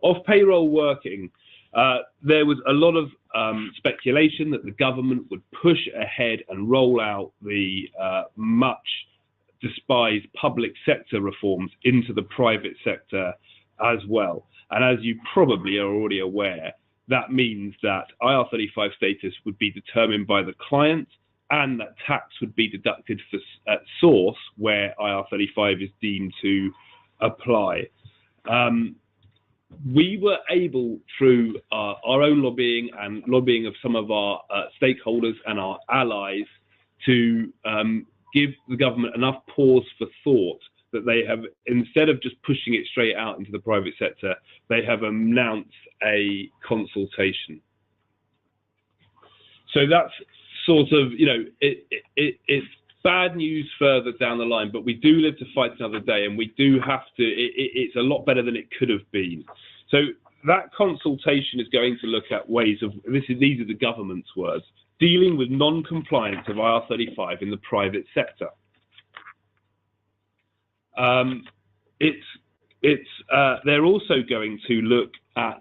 Off-payroll working, there was a lot of speculation that the government would push ahead and roll out the much despised public sector reforms into the private sector as well. And as you probably are already aware, that means that IR35 status would be determined by the client, and that tax would be deducted at source where IR35 is deemed to apply. We were able, through our own lobbying and lobbying of some of our stakeholders and our allies, to give the government enough pause for thought that they have, instead of just pushing it straight out into the private sector, they have announced a consultation. So that's sort of, it's bad news further down the line, but we do live to fight another day, and we do have to, it's a lot better than it could have been. So that consultation is going to look at ways of, these are the government's words, dealing with non-compliance of IR35 in the private sector. They're also going to look at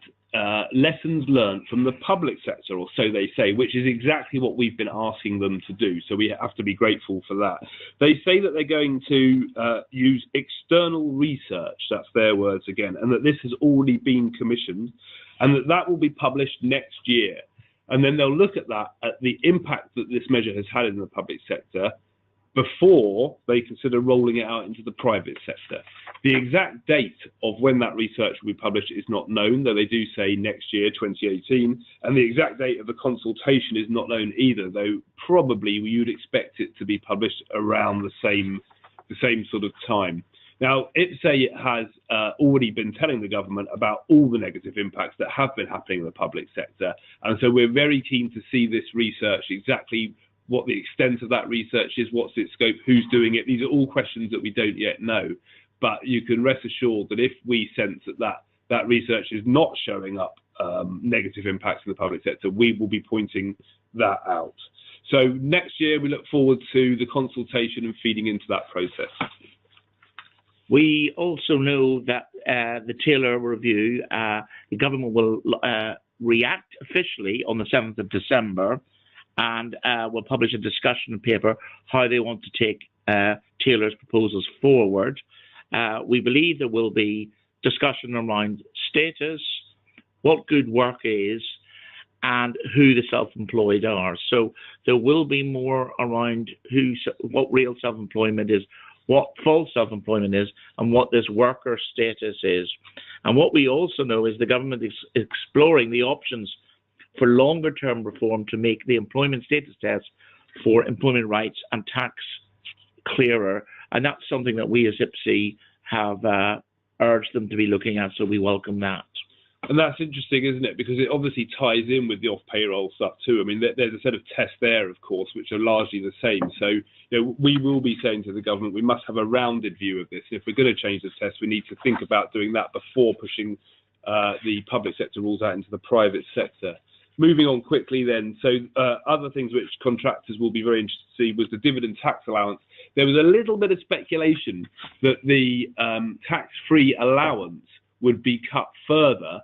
lessons learned from the public sector, or so they say, which is exactly what we've been asking them to do. So we have to be grateful for that. They say that they're going to use external research, that's their words again, and that this has already been commissioned, and that will be published next year. And then they'll look at that, at the impact that this measure has had in the public sector, before they consider rolling it out into the private sector. The exact date of when that research will be published is not known, though they do say next year, 2018, and the exact date of the consultation is not known either, though probably we would expect it to be published around the same sort of time. Now, IPSE has already been telling the government about all the negative impacts that have been happening in the public sector, and so we're very keen to see this research, exactly what the extent of that research is, what's its scope, who's doing it. These are all questions that we don't yet know, but you can rest assured that if we sense that research is not showing up negative impacts in the public sector, we will be pointing that out. So next year we look forward to the consultation and feeding into that process. We also know that the Taylor review, the government will react officially on the 7th of December, and will publish a discussion paper how they want to take Taylor's proposals forward. We believe there will be discussion around status, what good work is, and who the self-employed are. So there will be more around what real self-employment is, what false self-employment is, and what this worker status is. And what we also know is the government is exploring the options for longer-term reform to make the employment status test for employment rights and tax clearer. And that's something that we as IPSE have urged them to be looking at, so we welcome that. And that's interesting, isn't it? Because it obviously ties in with the off-payroll stuff too. I mean, there's a set of tests there, of course, which are largely the same. So we will be saying to the government, we must have a rounded view of this. If we're going to change the test, we need to think about doing that before pushing the public sector rules out into the private sector. Moving on quickly then, so other things which contractors will be very interested to see was the dividend tax allowance. There was a little bit of speculation that the tax-free allowance would be cut further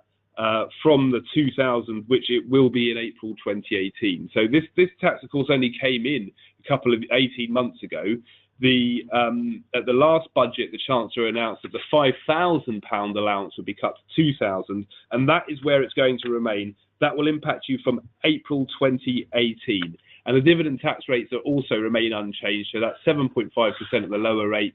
from the 2000, which it will be in April 2018. So this tax, of course, only came in a couple of 18 months ago. At the last budget, the Chancellor announced that the £5,000 allowance would be cut to £2,000, and that is where it's going to remain. That will impact you from April 2018. And the dividend tax rates are also remain unchanged. So that's 7.5% at the lower rate,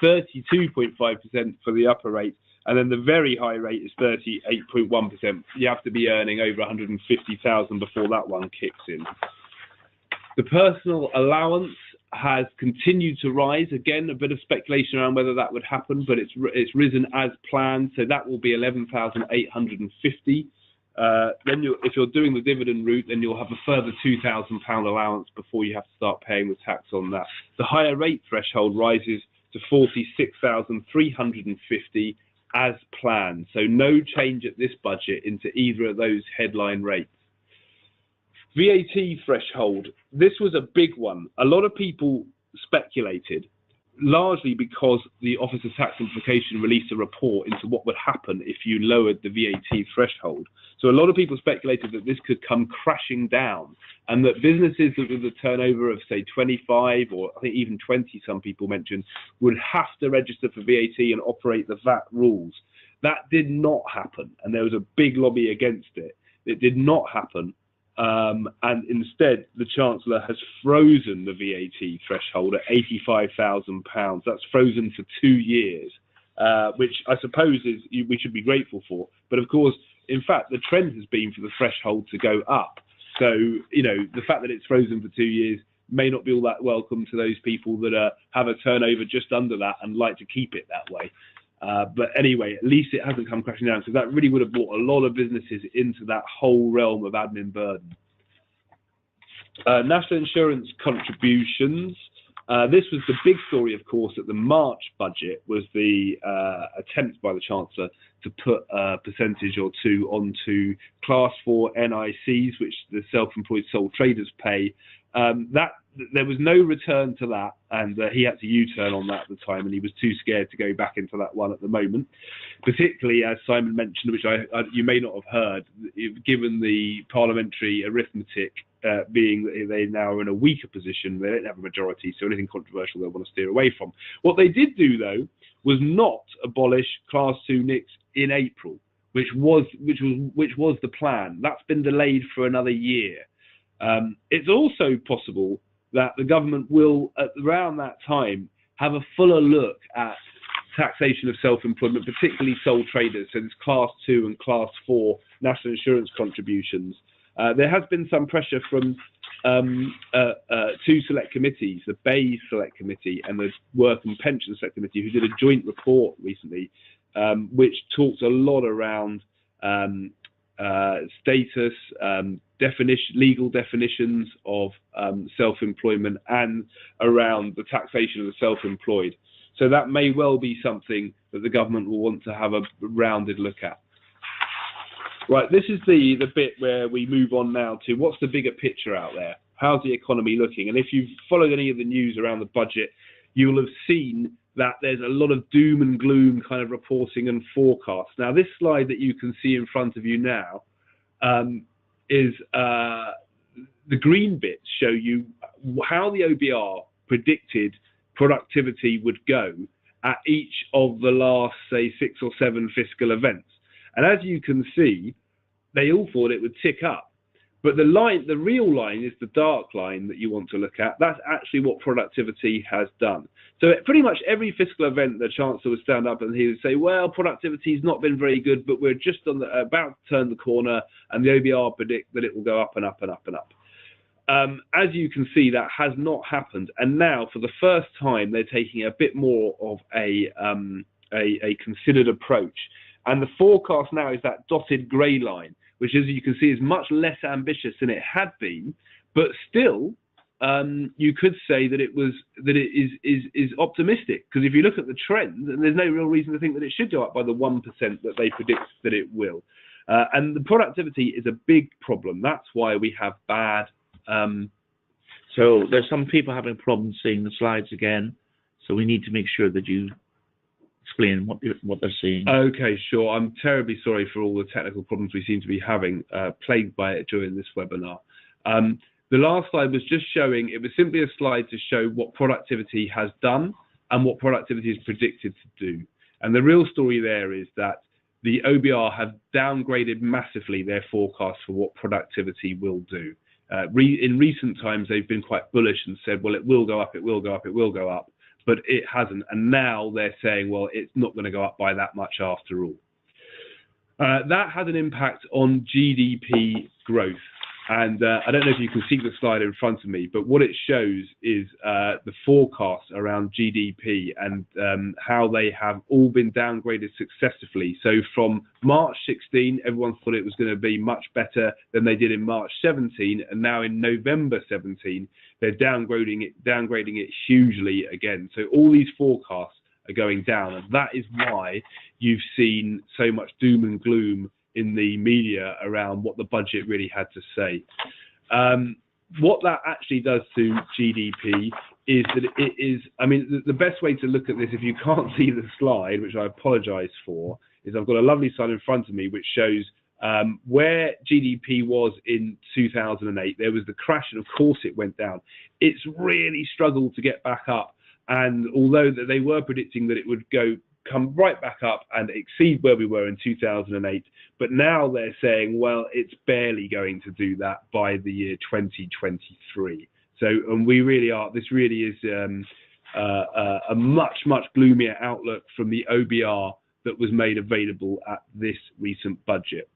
32.5% for the upper rate, and then the very high rate is 38.1%. You have to be earning over 150,000 before that one kicks in. The personal allowance has continued to rise. Again, a bit of speculation around whether that would happen, but it's risen as planned. So that will be 11,850. Then if you're doing the dividend route, then you'll have a further £2,000 allowance before you have to start paying the tax on that. The higher rate threshold rises to 46,350 as planned. So no change at this budget into either of those headline rates. VAT threshold. This was a big one. A lot of people speculated largely because the Office of Tax Simplification released a report into what would happen if you lowered the VAT threshold. So a lot of people speculated that this could come crashing down, and that businesses with a turnover of, say, 25 or I think even 20, some people mentioned, would have to register for VAT and operate the VAT rules. That did not happen, and there was a big lobby against it. It did not happen, and instead the Chancellor has frozen the VAT threshold at £85,000. That's frozen for 2 years, which I suppose we should be grateful for. But of course, in fact, the trend has been for the threshold to go up. So, you know, the fact that it's frozen for 2 years may not be all that welcome to those people that have a turnover just under that and like to keep it that way. But anyway, at least it hasn't come crashing down, because that really would have brought a lot of businesses into that whole realm of admin burden. National insurance contributions. This was the big story, of course, at the March budget, was the attempt by the Chancellor to put a percentage or two onto Class 4 NICs, which the self-employed sole traders pay. There was no return to that, and he had to U-turn on that at the time, and he was too scared to go back into that one at the moment, particularly, as Simon mentioned, which you may not have heard, given the parliamentary arithmetic being that they now are in a weaker position. They don't have a majority, so anything controversial they'll want to steer away from. What they did do, though, was not abolish Class 2 NICs in April, which was the plan. That's been delayed for another year. It's also possible that the government will, around that time, have a fuller look at taxation of self-employment, particularly sole traders, so there's Class 2 and Class 4 national insurance contributions. There has been some pressure from two select committees, the BEIS Select Committee and the Work and Pension Select Committee, who did a joint report recently, which talked a lot around status, legal definitions of self-employment, and around the taxation of the self-employed. So that may well be something that the government will want to have a rounded look at. Right, this is the bit where we move on now to what's the bigger picture out there? How's the economy looking? And if you've followed any of the news around the budget, you will have seen that there's a lot of doom and gloom kind of reporting and forecasts. Now, this slide that you can see in front of you now is the green bits show you how the OBR predicted productivity would go at each of the last, say, 6 or 7 fiscal events. And as you can see, they all thought it would tick up. But the real line is the dark line that you want to look at. That's actually what productivity has done. So pretty much every fiscal event, the Chancellor would stand up and he would say, well, productivity's not been very good, but we're just about to turn the corner, and the OBR predict that it will go up and up and up and up. As you can see, that has not happened. And now, for the first time, they're taking a bit more of a considered approach. And the forecast now is that dotted grey line, which, as you can see, is much less ambitious than it had been, but still, you could say that it is optimistic, because if you look at the trend, and there's no real reason to think that it should go up by the 1% that they predict that it will. And the productivity is a big problem. That's why we have bad. So there's some people having problems seeing the slides again, so we need to make sure that you explain what they're seeing. Okay, sure. I'm terribly sorry for all the technical problems we seem to be having, plagued by it during this webinar. The last slide was just showing, it was simply a slide to show what productivity has done and what productivity is predicted to do. And the real story there is that the OBR have downgraded massively their forecast for what productivity will do. In recent times, they've been quite bullish and said, well, it will go up, it will go up, it will go up. But it hasn't, and now they're saying, well, it's not going to go up by that much after all. That has an impact on GDP growth, and I don't know if you can see the slide in front of me, but what it shows is the forecast around GDP and how they have all been downgraded successively. So from March 16, everyone thought it was going to be much better than they did in March 17, and now in November 17, they're downgrading it hugely again. So all these forecasts are going down, and that is why you've seen so much doom and gloom in the media around what the budget really had to say. What that actually does to GDP is that it is, I mean, the best way to look at this, if you can't see the slide, which I apologise for, is I've got a lovely slide in front of me which shows where GDP was in 2008. There was the crash, and of course it went down. It's really struggled to get back up, and although that they were predicting that it would come right back up and exceed where we were in 2008, but now they're saying, well, it's barely going to do that by the year 2023. So, and we really are, this really is a much, much gloomier outlook from the OBR that was made available at this recent budget.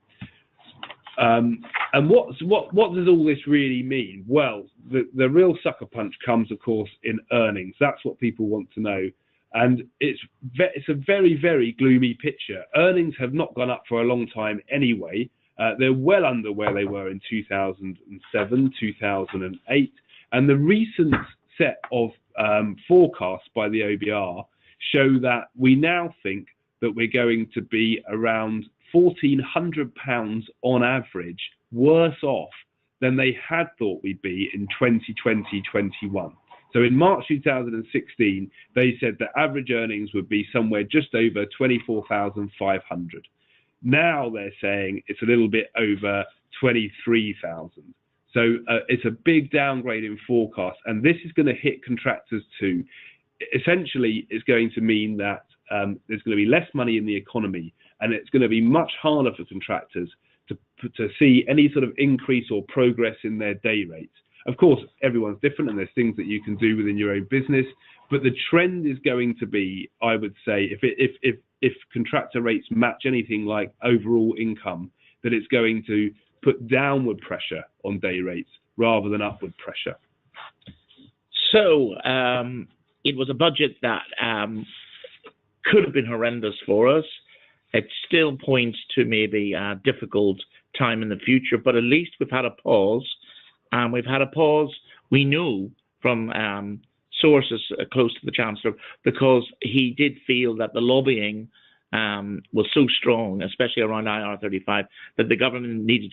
And what does all this really mean? Well, the real sucker punch comes, of course, in earnings. That's what people want to know. And it's a very, very gloomy picture. Earnings have not gone up for a long time anyway. They're well under where they were in 2007, 2008. And the recent set of forecasts by the OBR show that we now think that we're going to be around £1,400 on average worse off than they had thought we'd be in 2020-21. So in March 2016, they said that average earnings would be somewhere just over 24,500. Now they're saying it's a little bit over 23,000. So it's a big downgrade in forecast, and this is going to hit contractors too. Essentially, it's going to mean that there's going to be less money in the economy, and it's going to be much harder for contractors to see any sort of increase or progress in their day rates. Of course, everyone's different, and there's things that you can do within your own business, but the trend is going to be, I would say, if contractor rates match anything like overall income, that it's going to put downward pressure on day rates rather than upward pressure. So it was a budget that could have been horrendous for us. It still points to maybe a difficult time in the future, but at least we've had a pause. And we've had a pause, we know, from sources close to the Chancellor, because he did feel that the lobbying was so strong, especially around IR35, that the government needed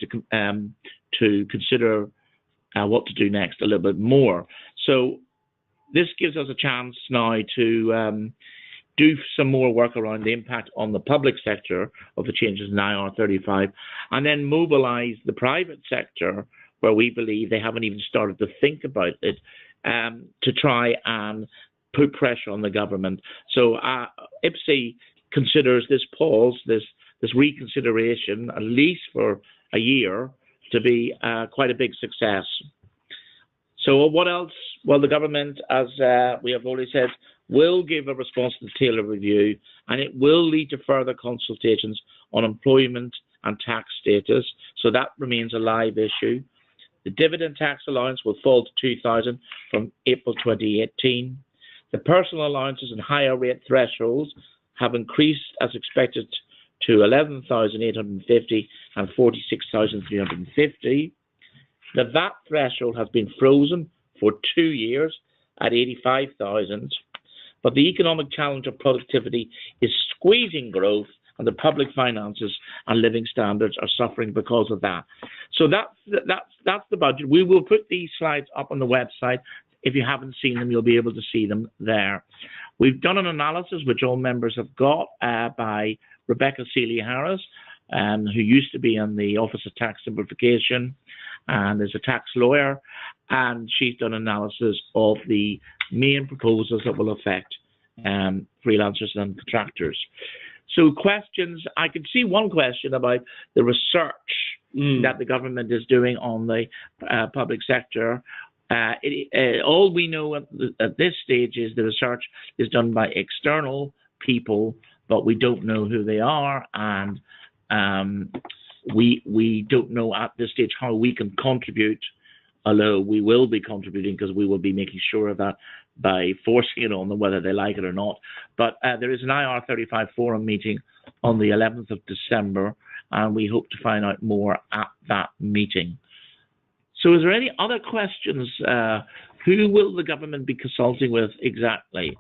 to consider what to do next a little bit more. So this gives us a chance now to do some more work around the impact on the public sector of the changes in IR35, and then mobilise the private sector, where we believe they haven't even started to think about it, to try and put pressure on the government. So IPSE considers this pause, this reconsideration, at least for a year, to be quite a big success. So what else? Well, the government, as we have already said, will give a response to the Taylor Review, and it will lead to further consultations on employment and tax status. So that remains a live issue. The Dividend Tax Allowance will fall to £2,000 from April 2018. The personal allowances and higher rate thresholds have increased as expected to 11,850 and 46,350. The VAT threshold has been frozen for 2 years at 85,000, but the economic challenge of productivity is squeezing growth, and the public finances and living standards are suffering because of that. So that's the budget. We will put these slides up on the website. If you haven't seen them, you'll be able to see them there. We've done an analysis, which all members have got, by Rebecca Seeley-Harris, who used to be in the Office of Tax Simplification and is a tax lawyer, and she's done analysis of the main proposals that will affect freelancers and contractors. So questions, I can see one question about the research that the government is doing on the public sector. All we know at this stage is the research is done by external people, but we don't know who they are, and we don't know at this stage how we can contribute, although we will be contributing because we will be making sure that by forcing it on them, whether they like it or not. But there is an IR35 forum meeting on the 11th of December, and we hope to find out more at that meeting. So is there any other questions? Who will the government be consulting with exactly?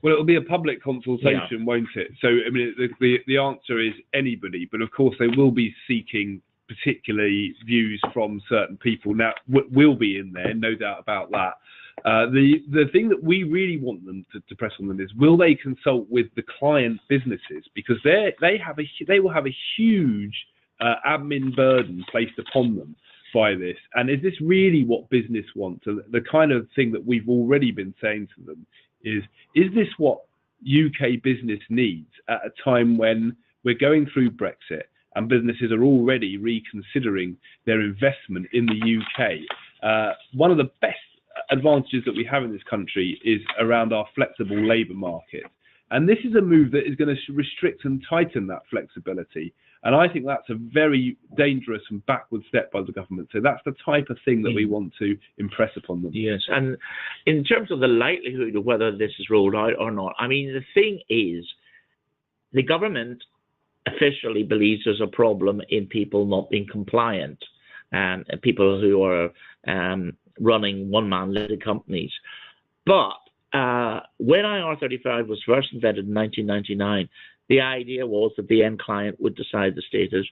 Well, it'll be a public consultation, won't it? So, I mean, the answer is anybody, but of course they will be seeking particularly views from certain people. Now, we'll be in there, no doubt about that. The thing that we really want them to press on them is, will they consult with the client businesses, because they will have a huge admin burden placed upon them by this, and is this really what business wants? And the kind of thing that we've already been saying to them is this what UK business needs at a time when we're going through Brexit and businesses are already reconsidering their investment in the UK? One of the best advantages that we have in this country is around our flexible labour market, and this is a move that is going to restrict and tighten that flexibility, and I think that's a very dangerous and backward step by the government. So that's the type of thing that we want to impress upon them. Yes, and in terms of the likelihood of whether this is rolled out or not, I mean, the thing is, the government officially believes there's a problem in people not being compliant, and people who are running one-man limited companies. But when IR35 was first invented in 1999, the idea was that the end client would decide the status,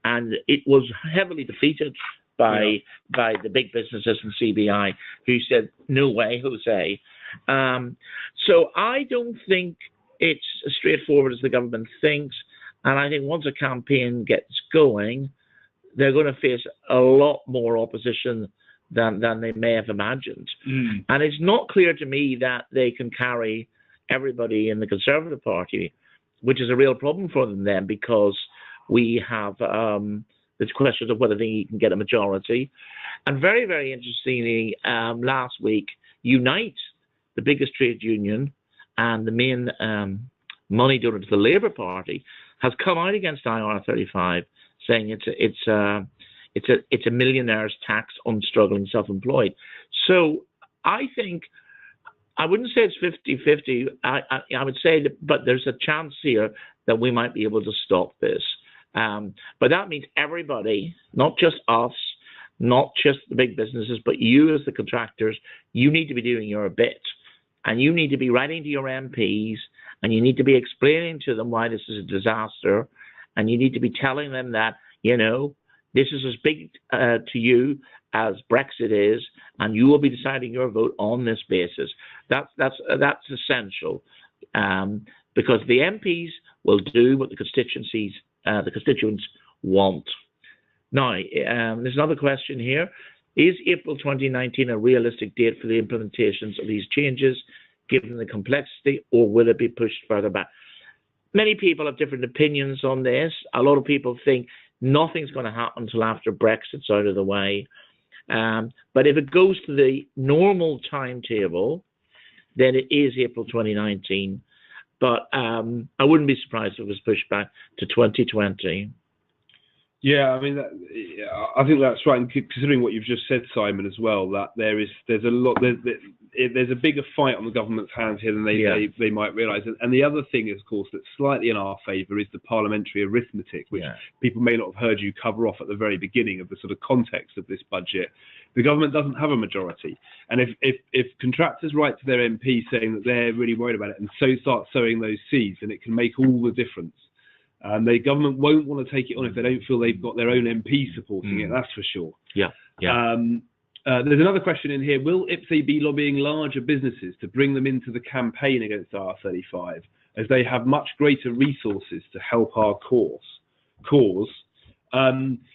and it was heavily defeated by the big businesses and CBI, who said, no way, Jose. So I don't think it's as straightforward as the government thinks, and I think once a campaign gets going, they're going to face a lot more opposition than they may have imagined. And it's not clear to me that they can carry everybody in the Conservative Party, which is a real problem for them then, because we have the questions of whether they can get a majority. And very, very interestingly, last week, Unite, the biggest trade union and the main money donor to the Labour Party, has come out against IR35, saying it's a millionaire's tax on struggling self-employed. So I think, I wouldn't say it's 50-50. I would say that, but there's a chance here that we might be able to stop this. But that means everybody, not just us, not just the big businesses, but you as the contractors, you need to be doing your bit. And you need to be writing to your MPs, and you need to be explaining to them why this is a disaster. And you need to be telling them that, you know, this is as big to you as Brexit is, and you will be deciding your vote on this basis. That's essential, because the MPs will do what the constituents want. Now, there's another question here. Is April 2019 a realistic date for the implementations of these changes, given the complexity, or will it be pushed further back? Many people have different opinions on this. A lot of people think nothing's going to happen until after Brexit's out of the way. But if it goes to the normal timetable, then it is April 2019. But I wouldn't be surprised if it was pushed back to 2020. Yeah, I mean, I think that's right. And considering what you've just said, Simon, as well, that there's a bigger fight on the government's hands here than they might realise. And the other thing, of course, that's slightly in our favour is the parliamentary arithmetic, which people may not have heard you cover off at the very beginning of the sort of context of this budget. The government doesn't have a majority, and if contractors write to their MP saying that they're really worried about it, and so start sowing those seeds, then it can make all the difference. The government won't want to take it on if they don't feel they've got their own MP supporting it, that's for sure. There's another question in here. Will IPSE be lobbying larger businesses to bring them into the campaign against R35, as they have much greater resources to help our cause?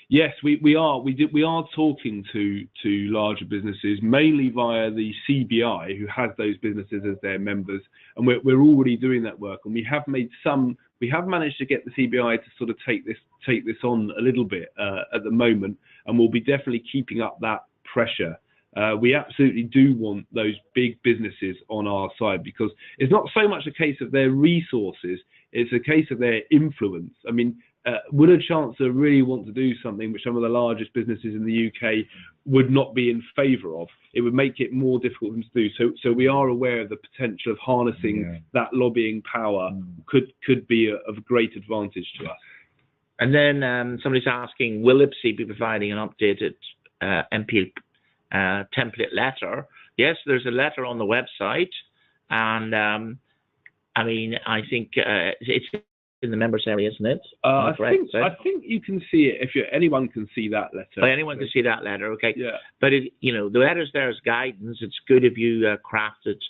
Yes, we are talking to larger businesses, mainly via the CBI, who has those businesses as their members, and we're already doing that work, and we have managed to get the CBI to sort of take this on a little bit at the moment, and we'll be definitely keeping up that pressure. We absolutely do want those big businesses on our side, because it's not so much a case of their resources, it's a case of their influence. I mean, would a chancellor really want to do something which some of the largest businesses in the UK would not be in favour of? It would make it more difficult for them to do. So we are aware of the potential of harnessing that lobbying power could be of great advantage to us. And then somebody's asking, will IPSE be providing an updated MP template letter? Yes, there's a letter on the website, and I mean, I think it's in the members area, isn't it? I think you can see it if anyone can see that letter. Oh, anyone can see that letter, okay. Yeah. But the letter's there as guidance. It's good if you craft it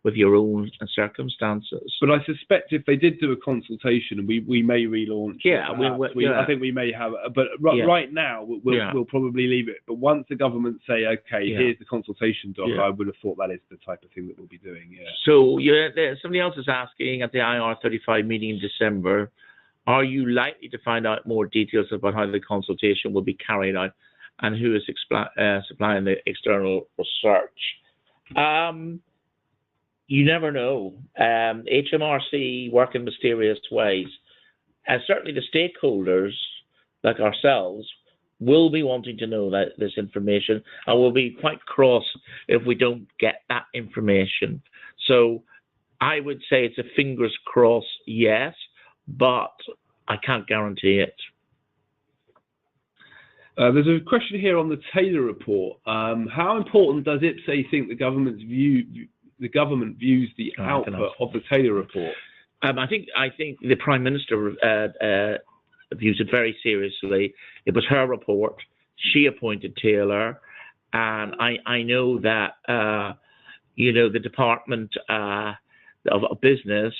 with your own circumstances. But I suspect if they did do a consultation, we may relaunch. Yeah, I think we may have. But right now, we'll probably leave it. But once the government say, okay, here's the consultation doc, I would have thought that is the type of thing that we'll be doing. Yeah. So somebody else is asking at the IR35 meeting in December, are you likely to find out more details about how the consultation will be carried out and who is supplying the external research? You never know. HMRC work in mysterious ways. Certainly the stakeholders, like ourselves, will be wanting to know this information and will be quite cross if we don't get that information. So I would say it's a fingers crossed yes, but I can't guarantee it. There's a question here on the Taylor report. How important does IPSE think the government views the output of the Taylor report? I think the Prime Minister views it very seriously. It was her report. She appointed Taylor, and I know that the Department of Business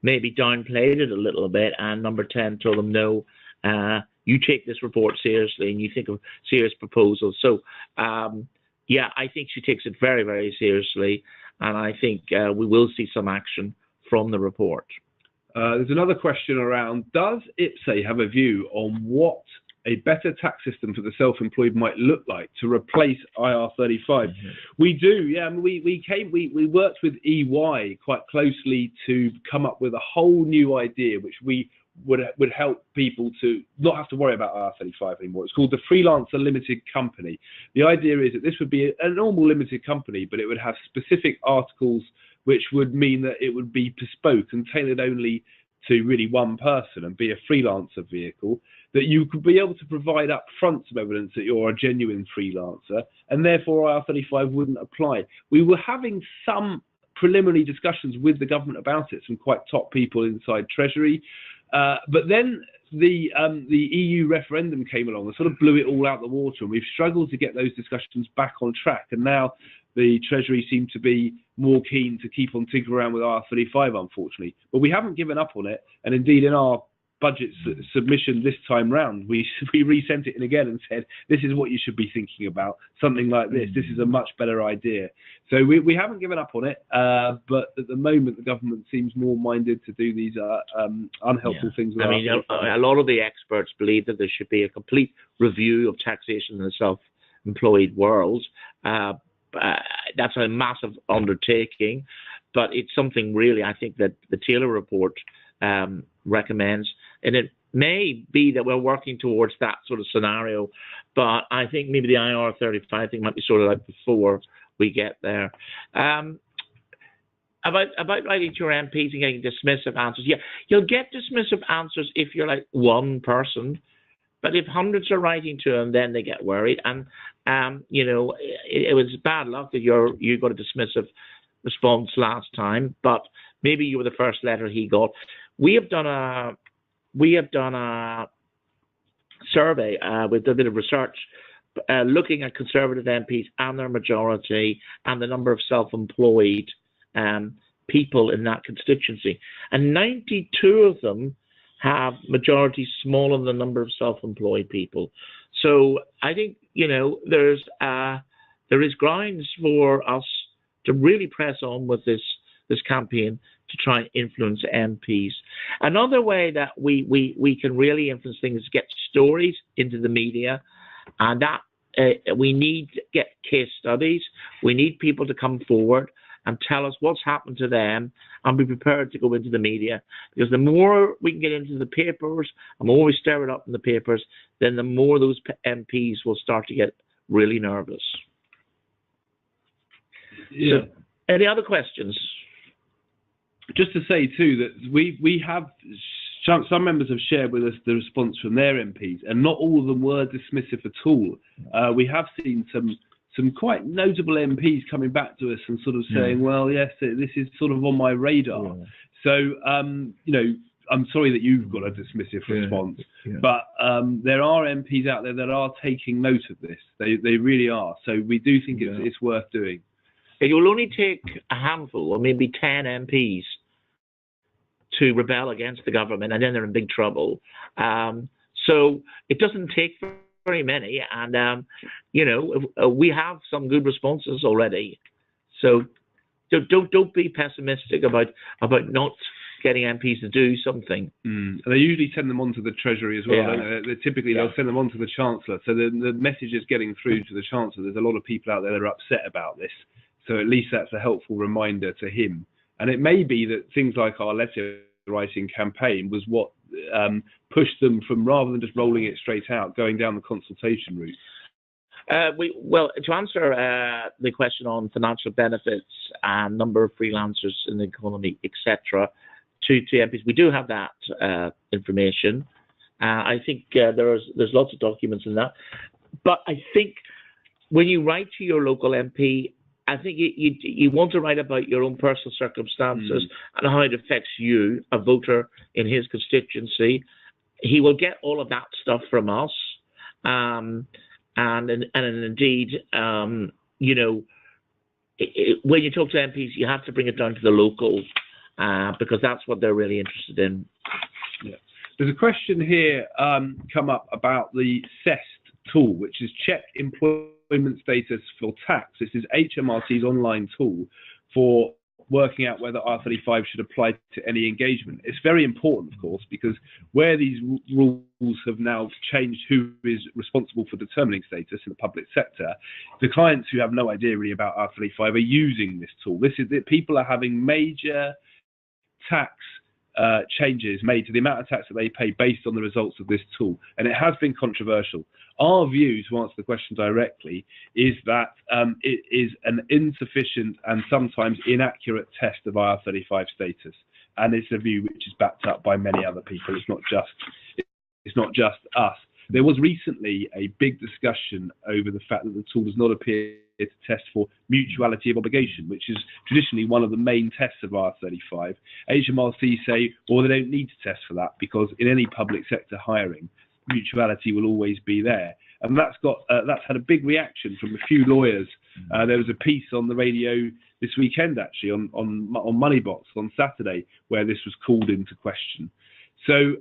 maybe downplayed it a little bit, and Number 10 told them no. You take this report seriously, and you think of serious proposals. So, I think she takes it very, very seriously. And I think we will see some action from the report. There's another question around, does IPSE have a view on what a better tax system for the self-employed might look like to replace IR35? Mm-hmm. We do, yeah. I mean, we worked with EY quite closely to come up with a whole new idea, which we would help people to not have to worry about IR35 anymore. It's called the Freelancer Limited Company. The idea is that this would be a normal limited company, but it would have specific articles which would mean that it would be bespoke and tailored only to really one person and be a freelancer vehicle, that you could be able to provide up front some evidence that you're a genuine freelancer, and therefore IR35 wouldn't apply. We were having some preliminary discussions with the government about it, some quite top people inside Treasury. But then the EU referendum came along and sort of blew it all out the water, and we've struggled to get those discussions back on track. And now the Treasury seem to be more keen to keep on tinkering around with IR35, unfortunately. But we haven't given up on it, and indeed in our budget submission this time round, we resent it in again and said, this is what you should be thinking about, something like this. This is a much better idea. So we haven't given up on it, but at the moment the government seems more minded to do these unhelpful things. I mean, a lot of the experts believe that there should be a complete review of taxation in the self-employed world. That's a massive undertaking, but it's something really I think that the Taylor report recommends, and it may be that we're working towards that sort of scenario, but I think maybe the IR35 thing might be sorted out before we get there. About writing to your MPs and getting dismissive answers. Yeah, you'll get dismissive answers if you're like one person, but if hundreds are writing to them, then they get worried. And it was bad luck that you got a dismissive response last time, but maybe you were the first letter he got. We have done a survey with a bit of research looking at Conservative MPs and their majority and the number of self-employed people in that constituency. And 92 of them have majorities smaller than the number of self-employed people. So I think, there is grounds for us to really press on with this campaign to try and influence MPs. Another way that we can really influence things is get stories into the media, and that we need to get case studies. We need people to come forward and tell us what's happened to them and be prepared to go into the media. Because the more we can get into the papers, the more we stir it up in the papers, then the more those MPs will start to get really nervous. Yeah. So, any other questions? Just to say too that we have some members have shared with us the response from their MPs, and not all of them were dismissive at all. We have seen some quite notable MPs coming back to us and sort of saying, well, yes, this is sort of on my radar. Yeah. So, I'm sorry that you've got a dismissive response, but there are MPs out there that are taking note of this. They really are. So we do think it's worth doing. It will only take a handful, or maybe 10 MPs, to rebel against the government, and then they're in big trouble. So it doesn't take very many, and we have some good responses already. So don't be pessimistic about not getting MPs to do something. And they usually send them on to the Treasury as well, don't they? Typically, they'll send them on to the Chancellor. So the message is getting through to the Chancellor. There's a lot of people out there that are upset about this. So at least that's a helpful reminder to him. And it may be that things like our letter writing campaign was what pushed them from, rather than just rolling it straight out, going down the consultation route. Well, to answer the question on financial benefits and number of freelancers in the economy, etc., to MPs, we do have that information. I think there's lots of documents in that. But I think when you write to your local MP, I think you want to write about your own personal circumstances and how it affects you, a voter in his constituency. He will get all of that stuff from us. And indeed, when you talk to MPs, you have to bring it down to the local, because that's what they're really interested in. Yeah. There's a question here come up about the CEST tool, which is Check Employment Status for Tax. This is HMRC's online tool for working out whether R35 should apply to any engagement. It's very important, of course, because where these rules have now changed who is responsible for determining status in the public sector, the clients who have no idea really about R35 are using this tool. This is that people are having major tax changes made to the amount of tax that they pay based on the results of this tool, and it has been controversial. Our view, to answer the question directly, is that it is an insufficient and sometimes inaccurate test of IR35 status, and it's a view which is backed up by many other people. It's not just us. There was recently a big discussion over the fact that the tool does not appear to test for mutuality of obligation, which is traditionally one of the main tests of IR35. HMRC say, well, they don't need to test for that because in any public sector hiring, mutuality will always be there. And that's had a big reaction from a few lawyers. There was a piece on the radio this weekend, actually, on Moneybox on Saturday, where this was called into question. So,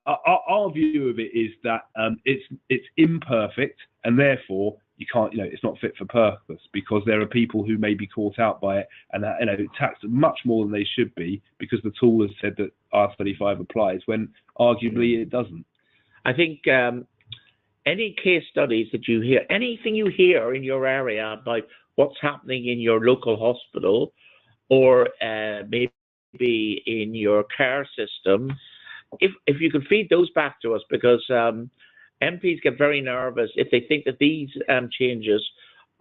our view of it is that it's imperfect, and therefore you can't, it's not fit for purpose, because there are people who may be caught out by it and taxed much more than they should be because the tool has said that R35 applies when arguably it doesn't. I think any case studies that you hear, anything you hear in your area about what's happening in your local hospital or maybe in your care system, if you could feed those back to us, because MPs get very nervous if they think that these changes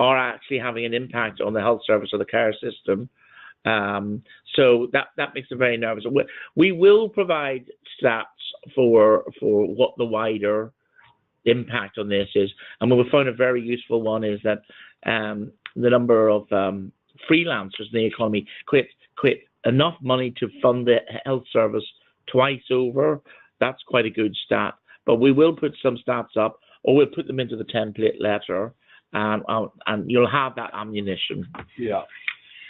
are actually having an impact on the health service or the care system. So that makes them very nervous. We will provide stats for what the wider impact on this is, and what we found a very useful one is that the number of freelancers in the economy quit enough money to fund the health service twice over. That's quite a good stat. But we will put some stats up, or we'll put them into the template letter, and you'll have that ammunition. Yeah.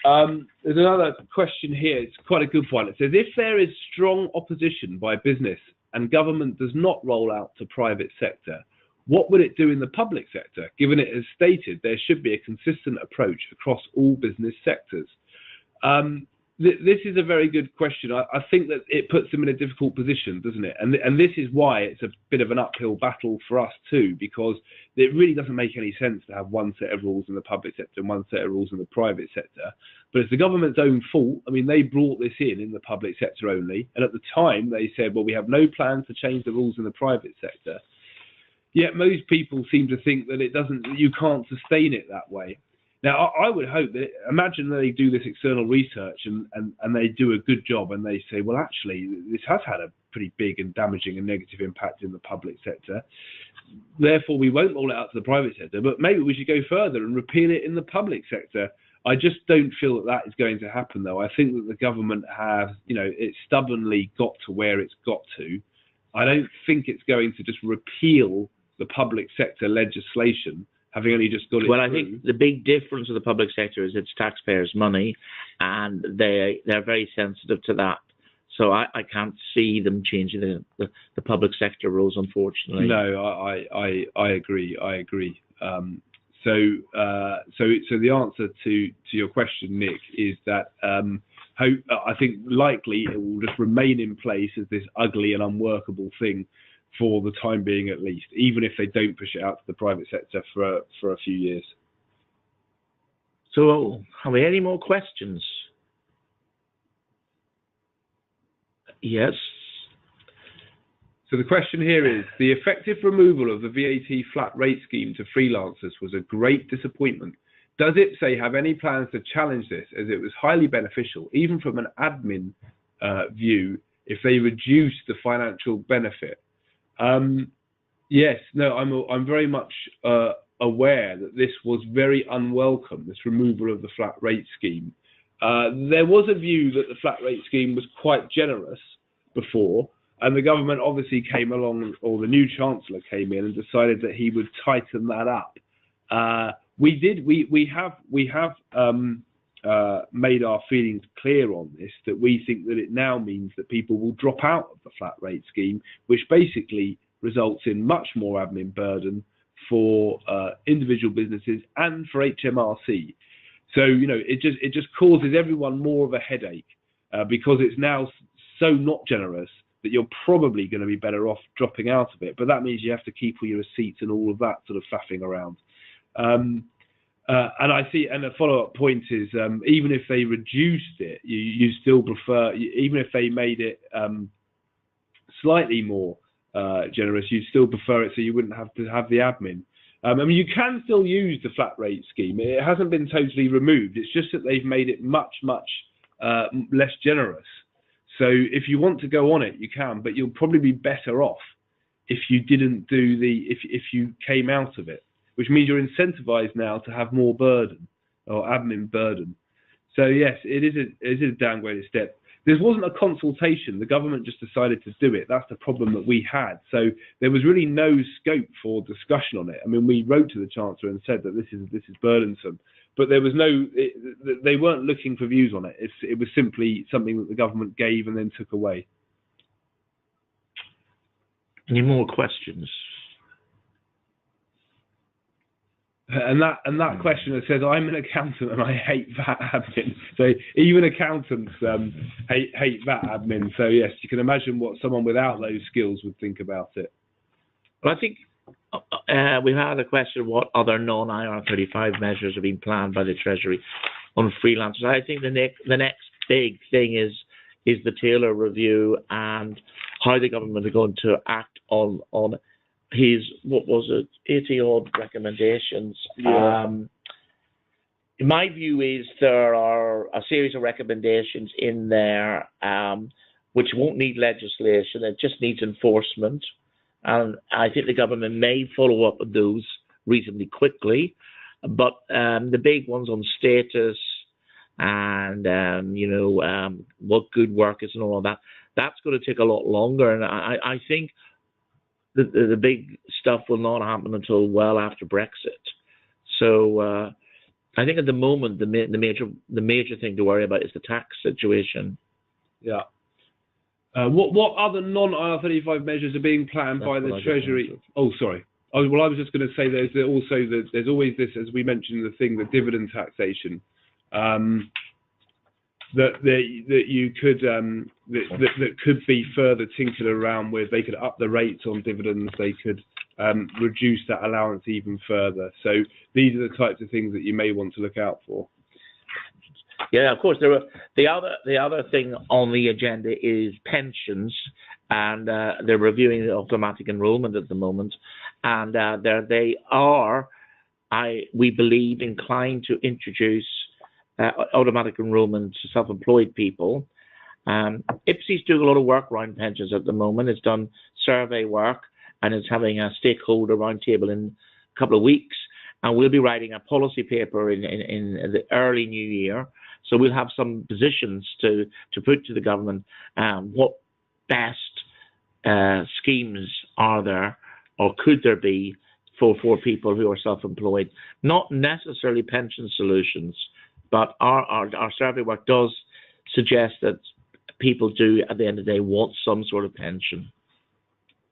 There's another question here. It's quite a good one. It says, if there is strong opposition by business and government does not roll out to private sector, what would it do in the public sector, given it has stated there should be a consistent approach across all business sectors? This is a very good question. I think that it puts them in a difficult position, doesn't it? And this is why it's a bit of an uphill battle for us too, because it really doesn't make any sense to have one set of rules in the public sector and one set of rules in the private sector. But it's the government's own fault. I mean, they brought this in the public sector only. And at the time, they said, well, we have no plans to change the rules in the private sector. Yet most people seem to think that you can't sustain it that way. Now, I would hope that, imagine they do this external research and they do a good job and they say, well, actually, this has had a pretty big and damaging and negative impact in the public sector. Therefore, we won't roll it out to the private sector, but maybe we should go further and repeal it in the public sector. I just don't feel that is going to happen, though. I think that the government have, it stubbornly got to where it's got to. I don't think it's going to just repeal the public sector legislation, having only just got it Well, through. I think the big difference with the public sector is it's taxpayers' money, and they're very sensitive to that. So I can't see them changing the public sector rules, unfortunately. No, I agree. So the answer to your question, Nick, is that I think likely it will just remain in place as this ugly and unworkable thing for the time being, at least, even if they don't push it out to the private sector for a few years. So, have we any more questions? Yes. So the question here is, the effective removal of the VAT flat rate scheme to freelancers was a great disappointment. Does IPSE have any plans to challenge this, as it was highly beneficial, even from an admin view, if they reduce the financial benefit? Yes, no, I'm very much aware that this was very unwelcome, this removal of the flat rate scheme. There was a view that the flat rate scheme was quite generous before, and the government obviously came along, or the new chancellor came in and decided that he would tighten that up. We have made our feelings clear on this, that we think that it now means that people will drop out of the flat rate scheme, which basically results in much more admin burden for individual businesses and for HMRC. So, it just causes everyone more of a headache because it's now so not generous that you're probably going to be better off dropping out of it. But that means you have to keep all your receipts and all of that sort of faffing around. And a follow-up point is, even if they reduced it, you still prefer, even if they made it slightly more generous, you still prefer it so you wouldn't have to have the admin. You can still use the flat rate scheme. It hasn't been totally removed. It's just that they've made it much less generous. So if you want to go on it, you can, but you'll probably be better off if you didn't do if you came out of it, which means you're incentivized now to have more burden or admin burden. So yes, it is a downgraded step. There wasn't a consultation. The government just decided to do it. That's the problem that we had. So there was really no scope for discussion on it. I mean, we wrote to the Chancellor and said that this is burdensome, but there was they weren't looking for views on it. It was simply something that the government gave and then took away. Any more questions? And that questioner says, I'm an accountant and I hate VAT admin. So even accountants hate VAT admin. So yes, you can imagine what someone without those skills would think about it. Well, I think we've had a question: what other non-IR35 measures are being planned by the Treasury on freelancers? I think the next big thing is the Taylor review and how the government are going to act on his, what was it, 80 odd recommendations. Yeah. My view is there are a series of recommendations in there which won't need legislation. It just needs enforcement. And I think the government may follow up on those reasonably quickly. But the big ones on status and, what good work is and all of that, that's going to take a lot longer. And I think the big stuff will not happen until well after Brexit. So I think at the moment the major thing to worry about is the tax situation. Yeah. What other non-IR35 measures are being planned by the Treasury? Oh, sorry. I was just going to say there's always this, as we mentioned, the thing, the dividend taxation. That could be further tinkered around with. They could up the rates on dividends. They could reduce that allowance even further. So these are the types of things that you may want to look out for. Yeah, of course. The other thing on the agenda is pensions, and they're reviewing the automatic enrolment at the moment, and they are, we believe, inclined to introduce automatic enrolment to self-employed people. IPSE's doing a lot of work around pensions at the moment. It's done survey work and it's having a stakeholder roundtable in a couple of weeks. and we'll be writing a policy paper in the early new year. So we'll have some positions to put to the government. What best schemes are there, or could there be for people who are self-employed? Not necessarily pension solutions, but our survey work does suggest that people do, at the end of the day, want some sort of pension.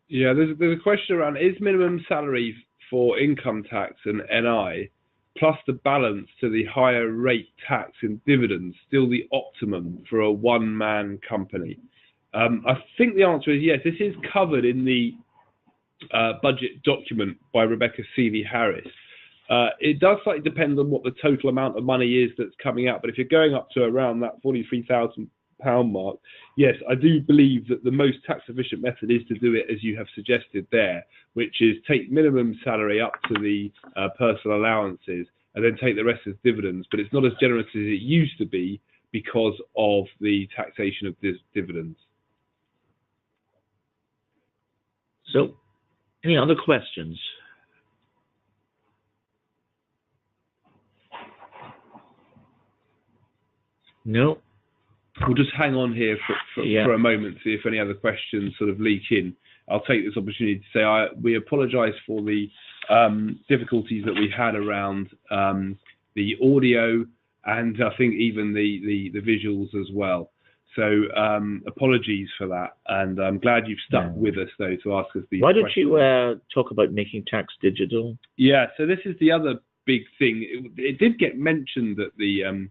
Yeah, there's a question around, is minimum salary for income tax and NI plus the balance to the higher rate tax and dividends still the optimum for a one-man company? I think the answer is yes. This is covered in the budget document by Rebecca Seeley-Harris. It does slightly depend on what the total amount of money is that's coming out, but if you're going up to around that £43,000 mark, yes, I do believe that the most tax efficient method is to do it as you have suggested there, which is take minimum salary up to the personal allowances and then take the rest as dividends. But it's not as generous as it used to be because of the taxation of dividends. So, any other questions? No. We'll just hang on here for a moment, see if any other questions sort of leak in. I'll take this opportunity to say we apologise for the difficulties that we had around the audio and I think even the visuals as well. So apologies for that, and I'm glad you've stuck with us though to ask us these questions. Why don't you talk about making tax digital? Yeah, so this is the other big thing. It did get mentioned at the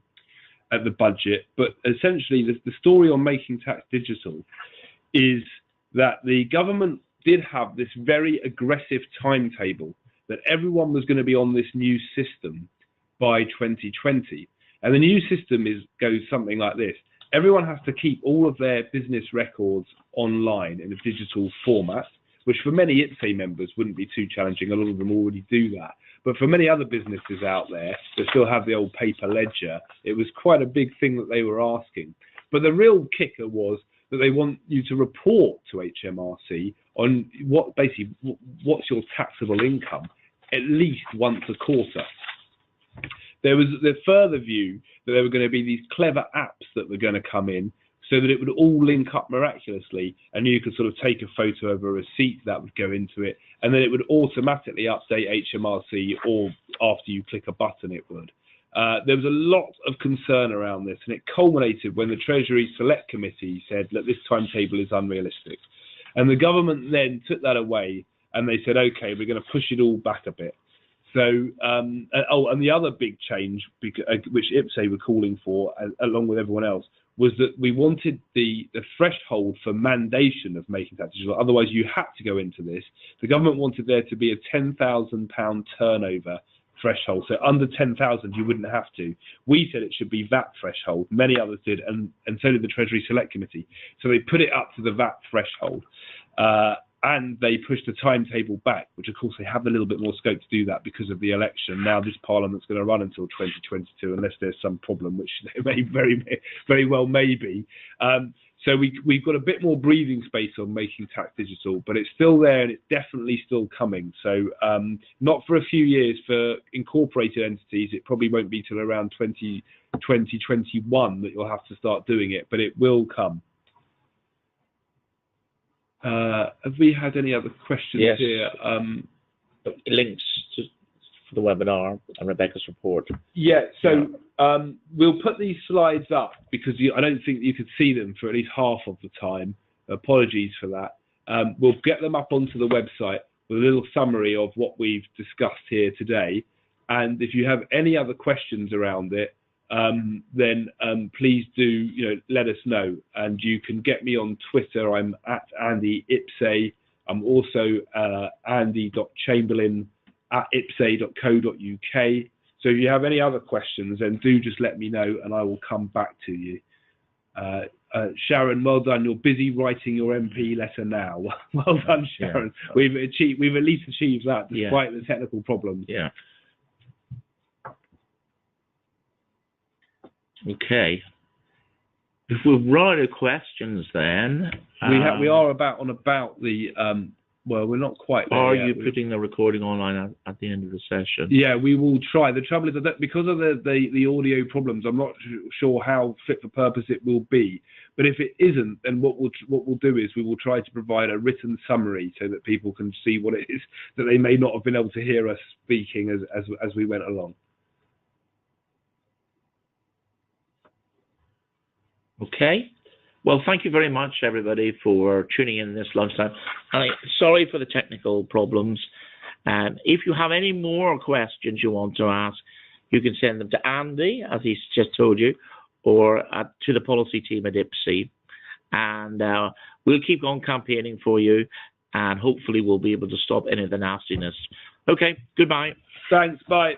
budget, but essentially the story on making tax digital is that the government did have this very aggressive timetable that everyone was going to be on this new system by 2020. And the new system goes something like this. Everyone has to keep all of their business records online in a digital format, which for many IPSE members wouldn't be too challenging. A lot of them already do that. But for many other businesses out there that still have the old paper ledger, it was quite a big thing that they were asking. But the real kicker was that they want you to report to HMRC on what's your taxable income at least once a quarter. There was the further view that there were going to be these clever apps that were going to come in so that it would all link up miraculously, and you could sort of take a photo of a receipt that would go into it, and then it would automatically update HMRC, or after you click a button it would. There was a lot of concern around this, and it culminated when the Treasury Select Committee said that this timetable is unrealistic. And the government then took that away, and they said, okay, we're going to push it all back a bit. So, and the other big change, which IPSE were calling for, along with everyone else, was that we wanted the threshold for mandation of making tax digital. Otherwise, you had to go into this. The government wanted there to be a £10,000 turnover threshold. So under 10,000, you wouldn't have to. We said it should be VAT threshold. Many others did, and so did the Treasury Select Committee. So they put it up to the VAT threshold. And they pushed the timetable back, which of course they have a little bit more scope to do that because of the election. Now this Parliament's going to run until 2022 unless there's some problem, which there may very well may be. So we've got a bit more breathing space on making tax digital, but it's still there and it's definitely still coming. So not for a few years for incorporated entities. It probably won't be till around 2021 that you'll have to start doing it, but it will come. Have we had any other questions here? Links for the webinar and Rebecca's report. Yeah, so we'll put these slides up because I don't think you could see them for at least half of the time. Apologies for that. We'll get them up onto the website with a little summary of what we've discussed here today. And if you have any other questions around it, then please do let us know, and you can get me on Twitter. I'm at Andy IPSE. I'm also andy.chamberlain@ipse.co.uk. So if you have any other questions, then do just let me know and I will come back to you. Sharon, well done. You're busy writing your MP letter now. Well done, Sharon. Yeah. We've at least achieved that despite the technical problems. Yeah. Okay. If we've run out of questions, then we are about the Well, we're not quite there Are yet. you putting the recording online at the end of the session? Yeah, we will try. The trouble is that because of the audio problems, I'm not sure how fit for purpose it will be. But if it isn't, then what we'll do is we will try to provide a written summary so that people can see what it is that they may not have been able to hear us speaking as we went along. Okay. Well, thank you very much, everybody, for tuning in this lunchtime. Sorry for the technical problems. If you have any more questions you want to ask, you can send them to Andy, as he's just told you, or to the policy team at IPSE. And we'll keep on campaigning for you, and hopefully we'll be able to stop any of the nastiness. Okay, goodbye. Thanks, bye.